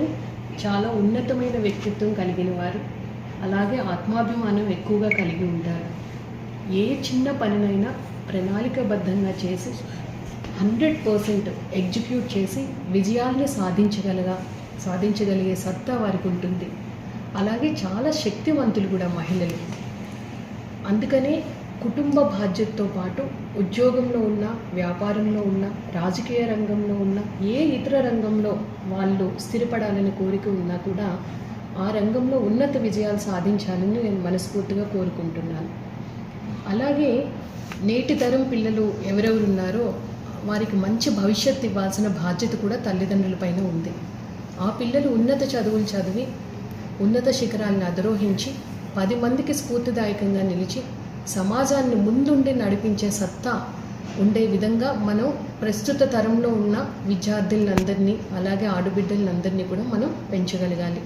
మహిళలు చాలా ఉన్నతమైన వ్యక్తిత్వం కలిగిన వారు, అలాగే ఆత్మాభిమానం ఎక్కువగా కలిగి ఉంటారు. ఏ చిన్న పనినైనా ప్రణాళికాబద్ధంగా చేసి 100% ఎగ్జిక్యూట్ చేసి విజయాల్ని సాధించగలిగే సత్తా వారికి ఉంటుంది. అలాగే చాలా శక్తివంతులు కూడా మహిళలు. అందుకనే కుటుంబ బాధ్యతతో పాటు ఉద్యోగంలో ఉన్న, వ్యాపారంలో ఉన్న, రాజకీయ రంగంలో ఉన్న, ఏ ఇతర రంగంలో వాళ్ళు స్థిరపడాలని కోరిక ఉన్నా కూడా ఆ రంగంలో ఉన్నత విజయాలు సాధించాలని నేను మనస్ఫూర్తిగా కోరుకుంటున్నాను. అలాగే నేటి తరం పిల్లలు ఎవరెవరు ఉన్నారో వారికి మంచి భవిష్యత్తు ఇవ్వాల్సిన బాధ్యత కూడా తల్లిదండ్రులపైన ఉంది. ఆ పిల్లలు ఉన్నత చదువులు చదివి ఉన్నత శిఖరాలను అధిరోహించి 10 మందికి స్ఫూర్తిదాయకంగా నిలిచి సమాజాన్ని ముందుండి నడిపించే సత్తా ఉండే విధంగా మనం ప్రస్తుత తరంలో ఉన్న విద్యార్థులందరినీ, అలాగే ఆడబిడ్డలందరినీ కూడా మనం పెంచగలగాలి.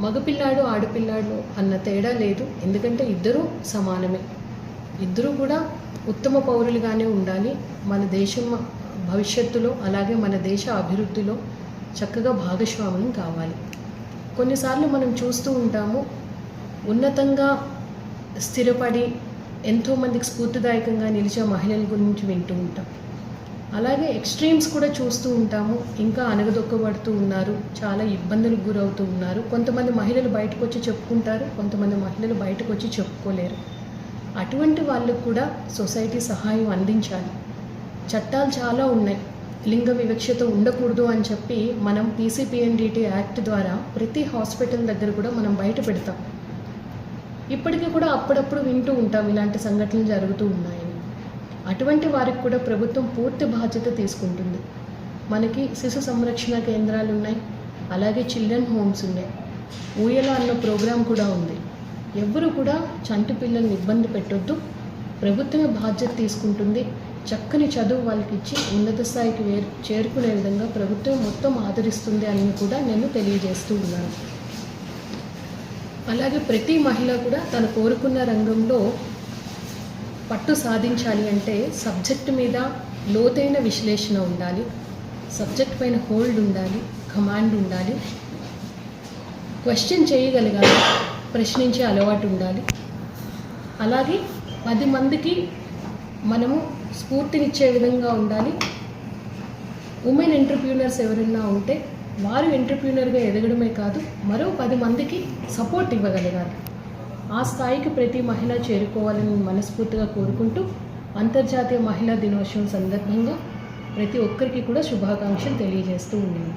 మగపిల్లాడు ఆడపిల్లాడు అన్న తేడా లేదు, ఎందుకంటే ఇద్దరూ సమానమే. ఇద్దరూ కూడా ఉత్తమ పౌరులుగానే ఉండాలి. మన దేశం భవిష్యత్తులో, అలాగే మన దేశ అభివృద్ధిలో చక్కగా భాగస్వామ్యం కావాలి. కొన్నిసార్లు మనం చూస్తూ ఉంటాము, ఉన్నతంగా స్థిరపడి ఎంతోమందికి స్ఫూర్తిదాయకంగా నిలిచే మహిళల గురించి వింటూ ఉంటాం. అలాగే ఎక్స్ట్రీమ్స్ కూడా చూస్తూ ఉంటాము. ఇంకా అణగదొక్కబడుతూ ఉన్నారు, చాలా ఇబ్బందులకు గురవుతూ ఉన్నారు. కొంతమంది మహిళలు బయటకు వచ్చి చెప్పుకుంటారు, కొంతమంది మహిళలు బయటకు వచ్చి చెప్పుకోలేరు. అటువంటి వాళ్ళకు కూడా సొసైటీ సహాయం అందించాలి. చట్టాలు చాలా ఉన్నాయి. లింగ వివక్షత ఉండకూడదు అని చెప్పి మనం PCPNDT యాక్ట్ ద్వారా ప్రతి హాస్పిటల్ దగ్గర కూడా మనం బయట పెడతాం. ఇప్పటికీ కూడా అప్పుడప్పుడు వింటూ ఉంటాం ఇలాంటి సంఘటనలు జరుగుతూ ఉన్నాయని. అటువంటి వారికి కూడా ప్రభుత్వం పూర్తి బాధ్యత తీసుకుంటుంది. మనకి శిశు సంరక్షణ కేంద్రాలు ఉన్నాయి, అలాగే చిల్డ్రన్ హోమ్స్ ఉన్నాయి, ఊయల అన్న ప్రోగ్రాం కూడా ఉంది. ఎవ్వరూ కూడా చంటి పిల్లల్ని ఇబ్బంది పెట్టొద్దు. ప్రభుత్వమే బాధ్యత తీసుకుంటుంది. చక్కని చదువు వాళ్ళకి ఇచ్చి ఉన్నత స్థాయికి చేరుకునే విధంగా ప్రభుత్వం మొత్తం ఆదరిస్తుంది అని కూడా నేను తెలియజేస్తూ ఉన్నాను. అలాగే ప్రతి మహిళ కూడా తను కోరుకున్న రంగంలో పట్టు సాధించాలి అంటే సబ్జెక్ట్ మీద లోతైన విశ్లేషణ ఉండాలి, సబ్జెక్ట్ పైన హోల్డ్ ఉండాలి, కమాండ్ ఉండాలి, క్వశ్చన్ చేయగలగాలి, ప్రశ్నించే అలవాటు ఉండాలి. అలాగే 10 మందికి మనము స్ఫూర్తినిచ్చే విధంగా ఉండాలి. ఉమెన్ ఎంటర్‌ప్రెన్యూర్స్ ఎవరైనా ఉంటే వారు ఎంటర్‌ప్రెన్యూర్‌గా ఎదగడమే కాదు, మరో 10 మందికి సపోర్ట్ ఇవ్వగలగాలి. ఆ స్థాయికి ప్రతి మహిళ చేరుకోవాలని మనస్ఫూర్తిగా కోరుకుంటూ అంతర్జాతీయ మహిళా దినోత్సవం సందర్భంగా ప్రతి ఒక్కరికి కూడా శుభాకాంక్షలు తెలియజేస్తూ ఉన్నాను.